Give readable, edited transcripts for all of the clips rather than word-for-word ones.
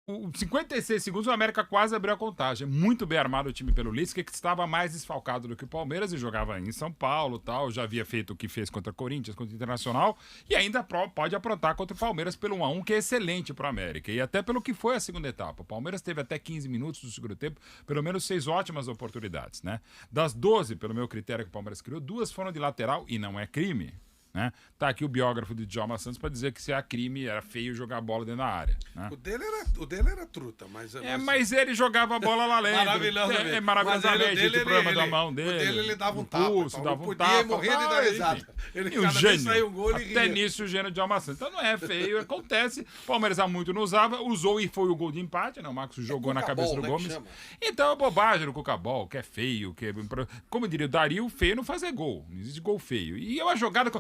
Com 56 segundos, o América quase abriu a contagem. Muito bem armado o time pelo Lisca, que estava mais desfalcado do que o Palmeiras e jogava em São Paulo tal. Já havia feito o que fez contra o Corinthians, contra o Internacional. E ainda pode aprontar contra o Palmeiras pelo 1-1, que é excelente para o América. E até pelo que foi a segunda etapa. O Palmeiras teve até 15 minutos do segundo tempo, pelo menos 6 ótimas oportunidades, né? Das 12, pelo meu critério, que o Palmeiras criou, 2 foram de lateral e não é crime. Né? Tá aqui o biógrafo de Djalma Santos para dizer que se era crime, era feio jogar bola dentro da área. Né? O dele era truta, mas... Mas ele jogava a bola lá dentro. Maravilhosamente. É maravilhosamente. Mas o problema da mão dele. O dele ele dava um no tapa. pulso, dava um podia tapa. morrer de dar risada. Ele E o cada vez gênio. saía um gol, ele Até ria. nisso o gênio de Djalma Santos. Então não é feio, acontece. O Palmeiras há muito não usava, usou e foi o gol de empate. Né? O Marcos jogou na cabeça do né, Gomes. Então é bobagem no Cucabol, que é feio. Como diria o Dario, feio é não fazer gol. Não existe gol feio. E é uma jogada...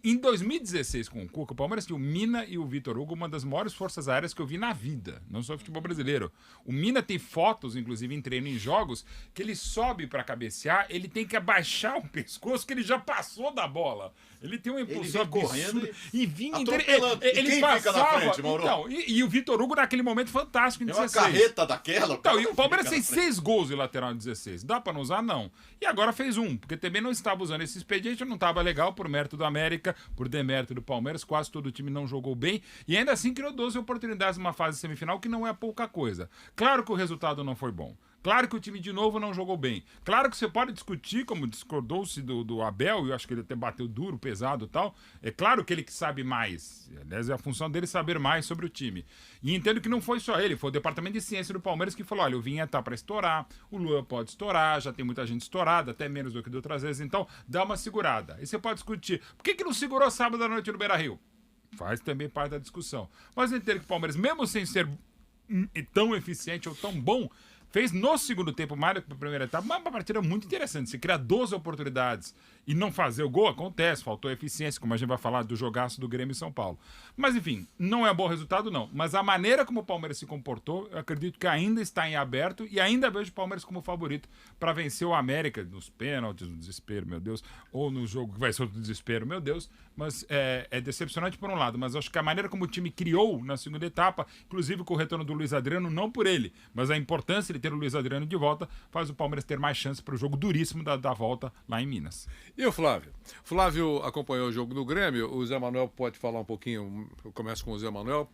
Em 2016, com o Cuca, o Palmeiras tinha o Mina e o Vitor Hugo, uma das maiores forças aéreas que eu vi na vida, não só futebol brasileiro. O Mina tem fotos, inclusive, em treino em jogos, que ele sobe para cabecear, ele tem que abaixar o pescoço, que ele já passou da bola. Ele tem uma impulsão correndo e vinha atropelando. ele quem passava, fica na frente, Mauro? então, e o Vitor Hugo naquele momento fantástico em É uma 16. carreta daquela. Então, e o Palmeiras fica tem na frente. 6 gols de lateral em 16. Dá pra não usar? Não. E agora fez um, porque também não estava usando esse expediente, não estava legal por mérito do América, por demérito do Palmeiras, quase todo o time não jogou bem, e ainda assim criou 12 oportunidades numa fase semifinal, que não é pouca coisa. Claro que o resultado não foi bom. Claro que o time de novo não jogou bem. Claro que você pode discutir, como discordou-se do Abel, e eu acho que ele até bateu duro, pesado e tal. É claro que ele que sabe mais. Aliás, é a função dele saber mais sobre o time. E entendo que não foi só ele, foi o departamento de ciência do Palmeiras que falou: olha, o Vinha tá para estourar, o Luan pode estourar, já tem muita gente estourada, até menos do que de outras vezes, então dá uma segurada. E você pode discutir: por que não segurou sábado à noite no Beira-Rio? Faz também parte da discussão. Mas eu entendo que o Palmeiras, mesmo sem ser tão eficiente ou tão bom, fez no segundo tempo, mais do que na primeira etapa, uma partida muito interessante. Se criar 12 oportunidades e não fazer o gol, acontece, faltou eficiência, como a gente vai falar do jogaço do Grêmio em São Paulo. Mas enfim, não é bom resultado, não. Mas a maneira como o Palmeiras se comportou, eu acredito que ainda está em aberto e ainda vejo o Palmeiras como favorito para vencer o América nos pênaltis, no desespero, meu Deus, ou no jogo que vai ser outro desespero, meu Deus. Mas é decepcionante por um lado, mas acho que a maneira como o time criou na segunda etapa, inclusive com o retorno do Luiz Adriano, não por ele, mas a importância de ter o Luiz Adriano de volta, faz o Palmeiras ter mais chance para o jogo duríssimo da volta lá em Minas. E o Flávio? Flávio acompanhou o jogo do Grêmio. O Zé Manuel pode falar um pouquinho. Eu começo com o Zé Manuel.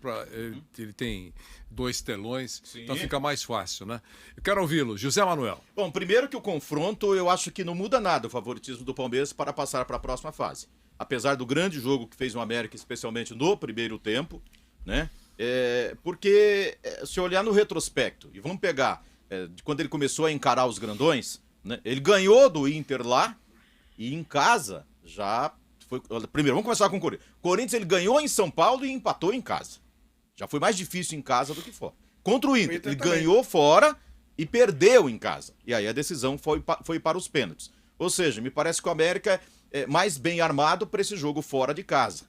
Ele tem 2 telões, então fica mais fácil, né? Eu quero ouvi-lo. José Manuel. Bom, primeiro que o confronto, eu acho que não muda nada o favoritismo do Palmeiras para passar para a próxima fase. Apesar do grande jogo que fez o América, especialmente no primeiro tempo, né? Porque se olhar no retrospecto, e vamos pegar de quando ele começou a encarar os grandões, né? Ele ganhou do Inter lá e em casa já foi... Primeiro, vamos começar com o Corinthians. O Corinthians ele ganhou em São Paulo e empatou em casa. Já foi mais difícil em casa do que fora. Contra o Inter, ele ganhou fora e perdeu em casa. E aí a decisão foi para os pênaltis. Ou seja, me parece que o América é mais bem armado para esse jogo fora de casa.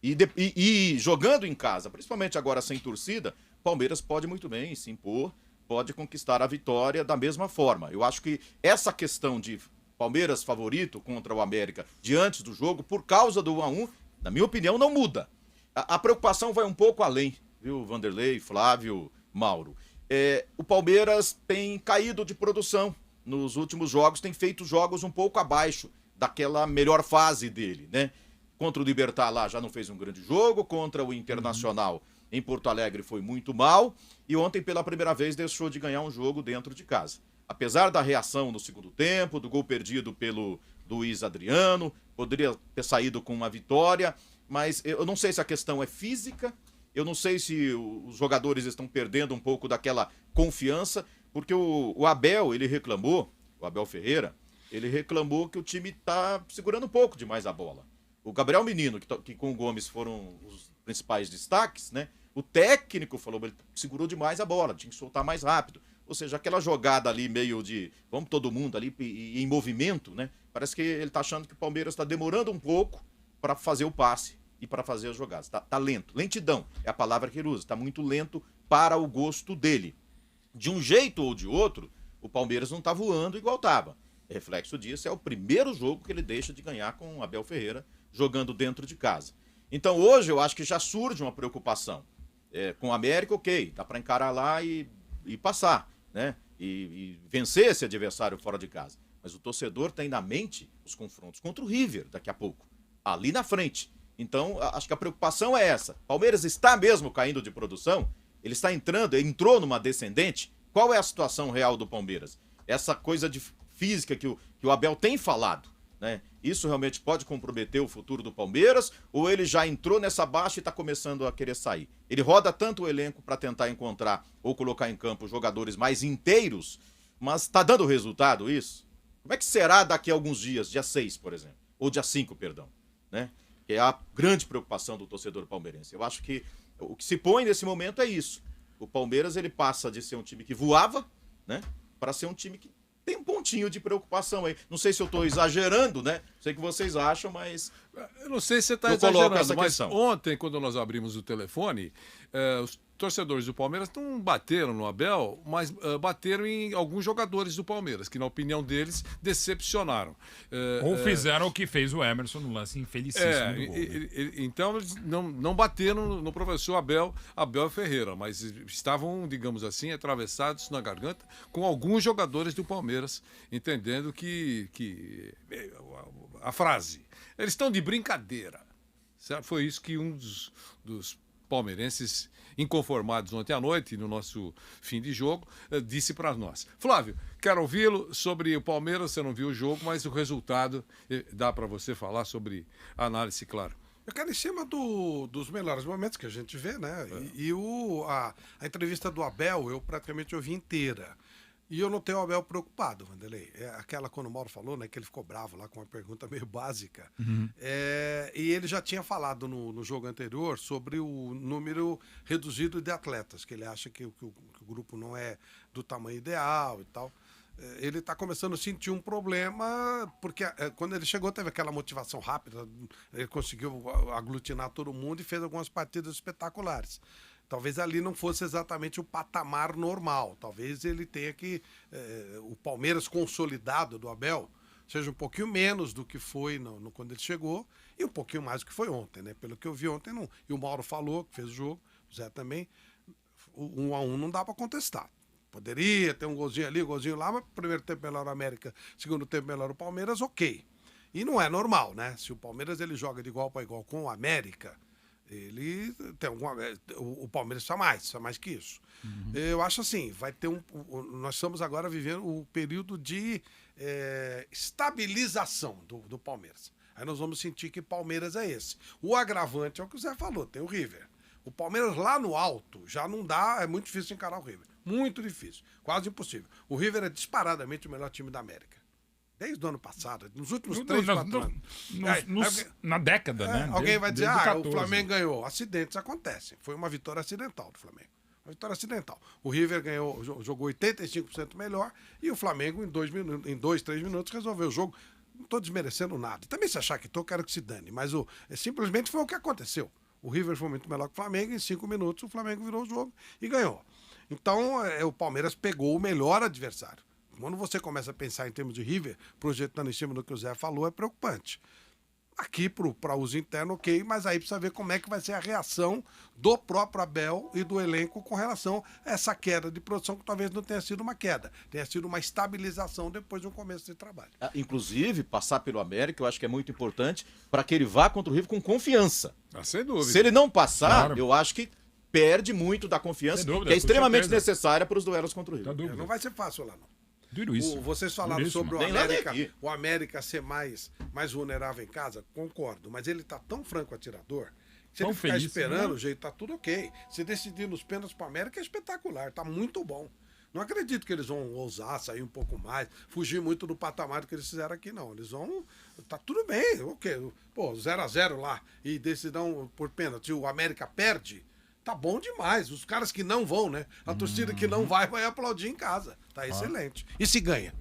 E jogando em casa, principalmente agora sem torcida, Palmeiras pode muito bem se impor, pode conquistar a vitória da mesma forma. Eu acho que essa questão de Palmeiras favorito contra o América diante do jogo, por causa do 1-1, na minha opinião, não muda. A preocupação vai um pouco além, viu, Vanderlei, Flávio, Mauro. O Palmeiras tem caído de produção nos últimos jogos, tem feito jogos um pouco abaixo daquela melhor fase dele, né? Contra o Libertad lá já não fez um grande jogo, contra o Internacional em Porto Alegre foi muito mal, e ontem pela primeira vez deixou de ganhar um jogo dentro de casa. Apesar da reação no segundo tempo, do gol perdido pelo Luiz Adriano, poderia ter saído com uma vitória, mas eu não sei se a questão é física, eu não sei se os jogadores estão perdendo um pouco daquela confiança, porque o Abel, ele reclamou, o Abel Ferreira, ele reclamou que o time está segurando um pouco demais a bola. O Gabriel Menino, que com o Gomes foram os principais destaques, né? O técnico falou, ele segurou demais a bola, tinha que soltar mais rápido. Ou seja, aquela jogada ali meio de, vamos todo mundo ali e em movimento, né? Parece que ele tá achando que o Palmeiras está demorando um pouco para fazer o passe e para fazer as jogadas. Tá lento, lentidão é a palavra que ele usa, tá muito lento para o gosto dele. De um jeito ou de outro, o Palmeiras não tá voando igual tava. Reflexo disso é o primeiro jogo que ele deixa de ganhar com o Abel Ferreira jogando dentro de casa. Então hoje eu acho que já surge uma preocupação. Com o América, ok, dá para encarar lá e passar, né? E vencer esse adversário fora de casa. Mas o torcedor tem na mente os confrontos contra o River daqui a pouco, ali na frente. Então, acho que a preocupação é essa. Palmeiras está mesmo caindo de produção? Ele entrou numa descendente? Qual é a situação real do Palmeiras? Essa coisa de física que o Abel tem falado, né? Isso realmente pode comprometer o futuro do Palmeiras? Ou ele já entrou nessa baixa e está começando a querer sair? Ele roda tanto o elenco para tentar encontrar ou colocar em campo jogadores mais inteiros, mas está dando resultado isso? Como é que será daqui a alguns dias, dia 6, por exemplo? Ou dia 5, perdão, né? Que é a grande preocupação do torcedor palmeirense. Eu acho que o que se põe nesse momento é isso. O Palmeiras, ele passa de ser um time que voava, né, para ser um time que tem um pontinho de preocupação aí. Não sei se eu estou exagerando, né? Sei que vocês acham, mas... Eu não sei se você está exagerando, mas ontem, quando nós abrimos o telefone, os torcedores do Palmeiras não bateram no Abel, mas bateram em alguns jogadores do Palmeiras, que na opinião deles decepcionaram. Ou fizeram o que fez o Emerson no lance infelicíssimo do gol, né? Então eles não bateram no professor Abel Ferreira, mas estavam, digamos assim, atravessados na garganta com alguns jogadores do Palmeiras, entendendo que a frase, eles estão de brincadeira. Certo? Foi isso que um dos palmeirenses inconformados ontem à noite, no nosso fim de jogo, disse para nós. Flávio, quero ouvi-lo sobre o Palmeiras, você não viu o jogo, mas o resultado dá para você falar sobre a análise, claro. Eu quero em cima dos melhores momentos que a gente vê, né? A entrevista do Abel, eu praticamente ouvi inteira. E eu não tenho o Abel preocupado, Vanderlei. É aquela quando o Mauro falou, né, que ele ficou bravo lá com uma pergunta meio básica. Uhum. E ele já tinha falado no jogo anterior sobre o número reduzido de atletas, que ele acha que o grupo não é do tamanho ideal e tal. Ele está começando a sentir um problema, porque quando ele chegou teve aquela motivação rápida, ele conseguiu aglutinar todo mundo e fez algumas partidas espetaculares. Talvez ali não fosse exatamente o patamar normal. Talvez ele tenha que... o Palmeiras consolidado do Abel seja um pouquinho menos do que foi quando ele chegou e um pouquinho mais do que foi ontem, né? Pelo que eu vi ontem, não. E o Mauro falou, que fez o jogo, o Zé também, 1-1 não dá para contestar. Poderia ter um golzinho ali, um golzinho lá, mas primeiro tempo melhor o América, segundo tempo melhor o Palmeiras, ok. E não é normal, né? Se o Palmeiras ele joga de igual para igual com o América... ele tem o Palmeiras precisa mais que isso. Uhum. Eu acho assim, vai ter nós estamos agora vivendo o período de estabilização do Palmeiras. Aí nós vamos sentir que Palmeiras é esse. O agravante é o que o Zé falou, tem o River. O Palmeiras lá no alto já não dá, é muito difícil encarar o River. Muito difícil, quase impossível. O River é disparadamente o melhor time da América. Desde o ano passado, nos últimos 3-4 anos. Na década, né? Alguém vai dizer, o Flamengo ganhou. Acidentes acontecem. Foi uma vitória acidental do Flamengo. Uma vitória acidental. O River jogou 85% melhor e o Flamengo, em 2, 3 minutos, resolveu o jogo. Não estou desmerecendo nada. Também se achar que estou, quero que se dane. Mas simplesmente foi o que aconteceu. O River foi muito melhor que o Flamengo. Em 5 minutos, o Flamengo virou o jogo e ganhou. Então, o Palmeiras pegou o melhor adversário. Quando você começa a pensar em termos de River, projetando em cima do que o Zé falou, é preocupante. Aqui, para uso interno, ok, mas aí precisa ver como é que vai ser a reação do próprio Abel e do elenco com relação a essa queda de produção, que talvez não tenha sido uma queda, tenha sido uma estabilização depois de um começo de trabalho. Inclusive, passar pelo América, eu acho que é muito importante para que ele vá contra o River com confiança. Sem dúvida. Se ele não passar, eu acho que perde muito da confiança, que é extremamente necessária para os duelos contra o River. Não vai ser fácil lá, não. Vocês falaram sobre o América ser mais vulnerável em casa, concordo, mas ele tá tão franco atirador, se ele ficar esperando, o jeito tá tudo ok. Se decidir nos pênaltis para o América é espetacular, tá muito bom. Não acredito que eles vão ousar, sair um pouco mais, fugir muito do patamar que eles fizeram aqui, não. Eles vão... Tá tudo bem, ok. Pô, 0-0 lá e decidão por pênalti, o América perde... Tá bom demais. Os caras que não vão, né? A torcida que não vai aplaudir em casa. Tá excelente. E se ganha?